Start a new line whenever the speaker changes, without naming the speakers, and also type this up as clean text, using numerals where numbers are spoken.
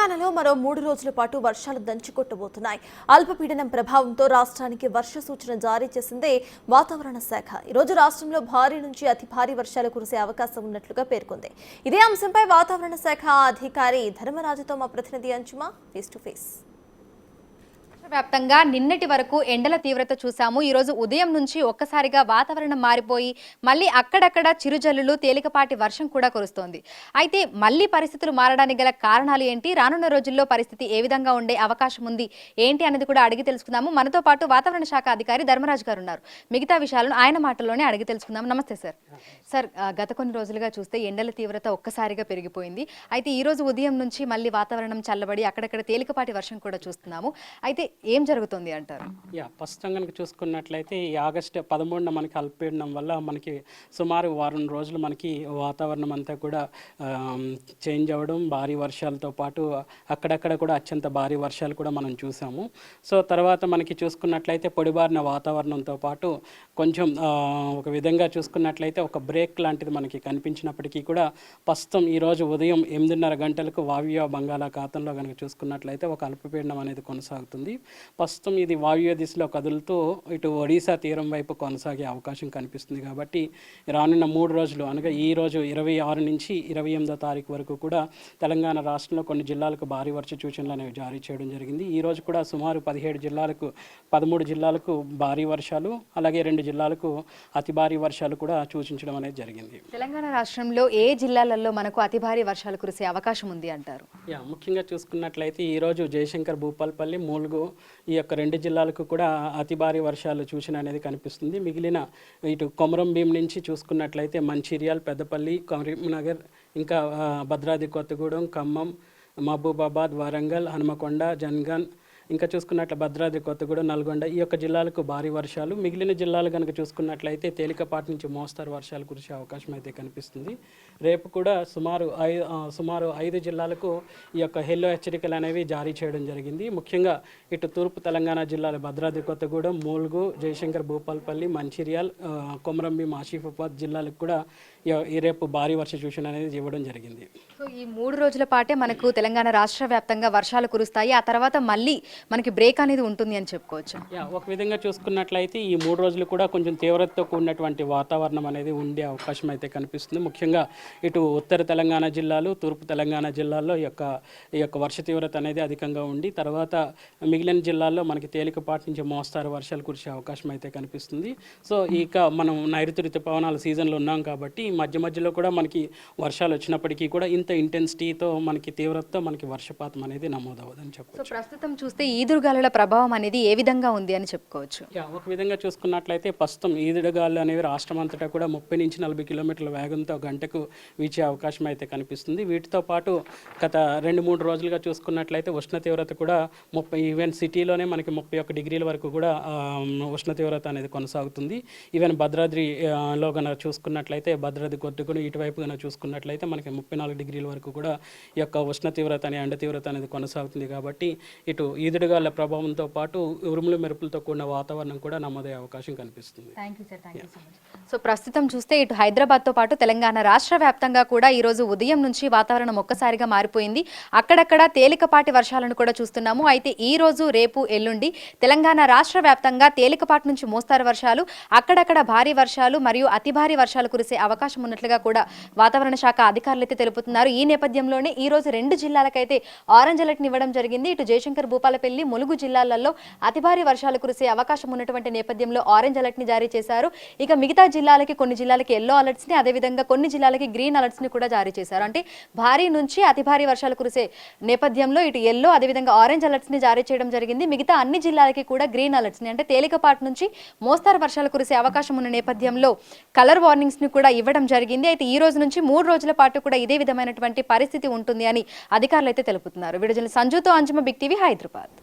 తెలంగాణలో మరో 3 రోజుల పాటు వర్షాలు దంచుకొట్టబోతున్నాయి. అల్పపీడనం ప్రభావంతో రాష్ట్రానికి వర్ష సూచన జారీ చేసింది వాతావరణ శాఖ. ఈ రోజు రాష్ట్రంలో భారీ నుంచి అతి భారీ వర్షాలు కురిసే అవకాశం ఉన్నట్లుగా పేర్కొంది. ఇదే అంశంపై వాతావరణ శాఖ అధికారి ధర్మరాజుతో మా ప్రతినిధి అంచుమ ఫేస్ టు ఫేస్.
వ్యాప్తంగా నిన్నటి వరకు ఎండల తీవ్రత చూసాము. ఈరోజు ఉదయం నుంచి ఒక్కసారిగా వాతావరణం మారిపోయి మళ్ళీ అక్కడక్కడ చిరుజల్లులు తేలికపాటి వర్షం కూడా కురుస్తోంది. అయితే మళ్ళీ పరిస్థితులు మారడానికి గల కారణాలు ఏంటి, రానున్న రోజుల్లో పరిస్థితి ఏ విధంగా ఉండే అవకాశం ఉంది ఏంటి అనేది కూడా అడిగి తెలుసుకుందాము. మనతో పాటు వాతావరణ శాఖ అధికారి ధర్మరాజు గారు ఉన్నారు. మిగతా విషయాలను ఆయన మాటల్లోనే అడిగి తెలుసుకుందాం. నమస్తే సార్. సార్, గత కొన్ని రోజులుగా చూస్తే ఎండల తీవ్రత ఒక్కసారిగా పెరిగిపోయింది. అయితే ఈ రోజు ఉదయం నుంచి మళ్ళీ వాతావరణం చల్లబడి అక్కడక్కడ తేలికపాటి వర్షం కూడా చూస్తున్నాము. అయితే ఏం జరుగుతుంది అంటారు?
ప్రస్తుతం కనుక చూసుకున్నట్లయితే ఈ ఆగస్టు 13న మనకి అల్పపీడనం వల్ల మనకి సుమారు వారం రోజులు మనకి వాతావరణం అంతా కూడా చేంజ్ అవ్వడం, భారీ వర్షాలతో పాటు అక్కడక్కడ కూడా అత్యంత భారీ వర్షాలు కూడా మనం చూసాము. సో తర్వాత మనకి చూసుకున్నట్లయితే పొడిబారిన వాతావరణంతో పాటు కొంచెం ఒక విధంగా చూసుకున్నట్లయితే ఒక బ్రేక్ లాంటిది మనకి కనిపించినప్పటికీ కూడా ప్రస్తుతం ఈరోజు ఉదయం 8:30 గంటలకు వాయువ్య బంగాళాఖాతంలో కనుక చూసుకున్నట్లయితే ఒక అల్పపీడనం అనేది కొనసాగుతుంది. ప్రస్తుతం ఇది వాయువ్య దిశలో కదులుతూ ఇటు ఒడిశా తీరం వైపు కొనసాగే అవకాశం కనిపిస్తుంది. కాబట్టి రానున్న 3 రోజులు అనగా ఈ రోజు 26 నుంచి 28వ తారీఖు వరకు కూడా తెలంగాణ రాష్ట్రంలో కొన్ని జిల్లాలకు భారీ వర్ష సూచనలు అనేవి జారీ చేయడం జరిగింది. ఈ రోజు కూడా సుమారు 17 జిల్లాలకు 13 జిల్లాలకు భారీ వర్షాలు, అలాగే 2 జిల్లాలకు అతి భారీ వర్షాలు కూడా సూచించడం అనేది జరిగింది.
తెలంగాణ రాష్ట్రంలో ఏ జిల్లాలలో మనకు అతి భారీ వర్షాలు కురిసే అవకాశం ఉంది అంటారు?
ముఖ్యంగా చూసుకున్నట్లయితే ఈరోజు జయశంకర్, భూపాలపల్లి, ములుగు ఈ యొక్క 2 జిల్లాలకు కూడా అతి భారీ వర్షాలు సూచన అనేది కనిపిస్తుంది. మిగిలిన ఇటు కొమరం భీం నుంచి చూసుకున్నట్లయితే మంచిర్యాల, పెద్దపల్లి, కరీంనగర్, ఇంకా భద్రాద్రి కొత్తగూడెం, ఖమ్మం, మహబూబాబాద్, వరంగల్, హనుమకొండ, జన్గాన్, ఇంకా చూసుకున్నట్లు భద్రాద్రి కొత్తగూడెం, నల్గొండ ఈ యొక్క జిల్లాలకు భారీ వర్షాలు, మిగిలిన జిల్లాలు కనుక చూసుకున్నట్లయితే తేలికపాటి నుంచి మోస్తారు వర్షాలు కురిసే అవకాశం అయితే కనిపిస్తుంది. రేపు కూడా సుమారు 5 జిల్లాలకు ఈ యొక్క హెల్లో హెచ్చరికలు అనేవి జారీ చేయడం జరిగింది. ముఖ్యంగా ఇటు తూర్పు తెలంగాణ జిల్లాలు భద్రాద్రి కొత్తగూడెం, ములుగు, జయశంకర్, భూపాలపల్లి, మంచిర్యాల్, కొమరంభీం, ఆసిఫాబాద్ జిల్లాలకు కూడా ఈ రేపు భారీ వర్ష సూచన అనేది ఇవ్వడం జరిగింది.
సో ఈ 3 రోజుల పాటే మనకు తెలంగాణ రాష్ట్ర వ్యాప్తంగా వర్షాలు కురుస్తాయి. ఆ తర్వాత మళ్ళీ మనకి బ్రేక్ అనేది ఉంటుంది అని చెప్పుకోవచ్చు.
ఒక విధంగా చూసుకున్నట్లయితే ఈ 3 రోజులు కూడా కొంచెం తీవ్రతతో కూడినటువంటి వాతావరణం అనేది ఉండే అవకాశం అయితే కనిపిస్తుంది. ముఖ్యంగా ఇటు ఉత్తర తెలంగాణ జిల్లాలు, తూర్పు తెలంగాణ జిల్లాల్లో ఈ యొక్క వర్ష తీవ్రత అనేది అధికంగా ఉండి తర్వాత మిగిలిన జిల్లాల్లో మనకి తేలికపాటి నుంచి మోస్తారు వర్షాలు కురిసే అవకాశం అయితే కనిపిస్తుంది. సో ఇక మనం నైరుతి ఋతుపవనాల సీజన్లో ఉన్నాం కాబట్టి మధ్య మధ్యలో కూడా మనకి వర్షాలు వచ్చినప్పటికీ కూడా ఇంత ఇంటెన్సిటీతో మనకి తీవ్రతతో మనకి వర్షపాతం అనేది నమోదవదని చెప్పవచ్చు.
ప్రస్తుతం చూస్తే ఈదురుగాలుల ప్రభావం అనేది ఏ విధంగా ఉంది అని చెప్పుకోవచ్చు?
ఒక విధంగా చూసుకున్నట్లయితే ప్రస్తుతం ఈదురుగాలు అనేవి రాష్ట్రం అంతటా కూడా 30 నుంచి 40 కిలోమీటర్ల వేగంతో గంటకు వీచే అవకాశం అయితే కనిపిస్తుంది. వీటితో పాటు గత 2-3 రోజులుగా చూసుకున్నట్లయితే ఉష్ణ తీవ్రత కూడా 30, ఈవెన్ సిటీలోనే మనకి 31 డిగ్రీల వరకు కూడా ఉష్ణ తీవ్రత అనేది కొనసాగుతుంది. ఈవెన్ భద్రాద్రిలో కనుక చూసుకున్నట్లయితే భద్రాద్రి కొట్టుకుని ఇటువైపు కనుక చూసుకున్నట్లయితే మనకి 34 డిగ్రీల వరకు కూడా ఈ యొక్క ఉష్ణ తీవ్రత అనే ఎండ తీవ్రత అనేది కొనసాగుతుంది. కాబట్టి ఇటు ఈదురుగాల ప్రభావంతో పాటు ఉరుములు మెరుపులతో కూడిన వాతావరణం కూడా నమోదయ్యే అవకాశం కనిపిస్తుంది.
సో ప్రస్తుతం చూస్తే ఇటు హైదరాబాద్తో పాటు తెలంగాణ రాష్ట్ర వ్యాప్తంగా కూడా ఈరోజు ఉదయం నుంచి వాతావరణం ఒక్కసారిగా మారిపోయింది. అక్కడక్కడ తేలికపాటి వర్షాలను కూడా చూస్తున్నాము. అయితే ఈ రోజు, రేపు, ఎల్లుండి తెలంగాణ రాష్ట్ర వ్యాప్తంగా తేలికపాటి నుంచి మోస్తారు వర్షాలు, అక్కడక్కడ భారీ వర్షాలు మరియు అతి భారీ వర్షాలు కురిసే అవకాశం ఉన్నట్లుగా కూడా వాతావరణ శాఖ అధికారులు అయితే తెలుపుతున్నారు. ఈ నేపథ్యంలోనే ఈ రోజు 2 జిల్లాలకైతే ఆరెంజ్ అలర్ట్ ఇవ్వడం జరిగింది. ఇటు జయశంకర్, భూపాలపల్లి, ములుగు జిల్లాలలో అతి భారీ వర్షాలు కురిసే అవకాశం ఉన్నటువంటి నేపథ్యంలో ఆరెంజ్ అలర్ట్ ని జారీ చేశారు. ఇక మిగతా జిల్లాలకి, కొన్ని జిల్లాలకి ఎల్లో అలర్ట్స్ ని, అదేవిధంగా కొన్ని జిల్లాలకి గ్రీన్ అలర్ట్స్ ని కూడా జారీ చేశారు. అంటే భారీ నుంచి అతి భారీ వర్షాలు కురిసే నేపథ్యంలో ఇటు ఎల్లో, అదేవిధంగా ఆరెంజ్ అలర్ట్స్ ని జారీ చేయడం జరిగింది. మిగతా అన్ని జిల్లాలకి కూడా గ్రీన్ అలర్ట్స్ ని, అంటే తేలికపాటి నుంచి మోస్తారు వర్షాలు కురిసే అవకాశం ఉన్న నేపథ్యంలో కలర్ వార్నింగ్స్ ని కూడా ఇవ్వడం జరిగింది. అయితే ఈ రోజు నుంచి 3 రోజుల పాటు కూడా ఇదే విధమైనటువంటి పరిస్థితి ఉంటుంది అని అధికారులు అయితే తెలుపుతున్నారు. వీడియో జర్నలిస్ట్ సంజుతో అంజుమ, బిగ్ టీవీ, హైదరాబాద్.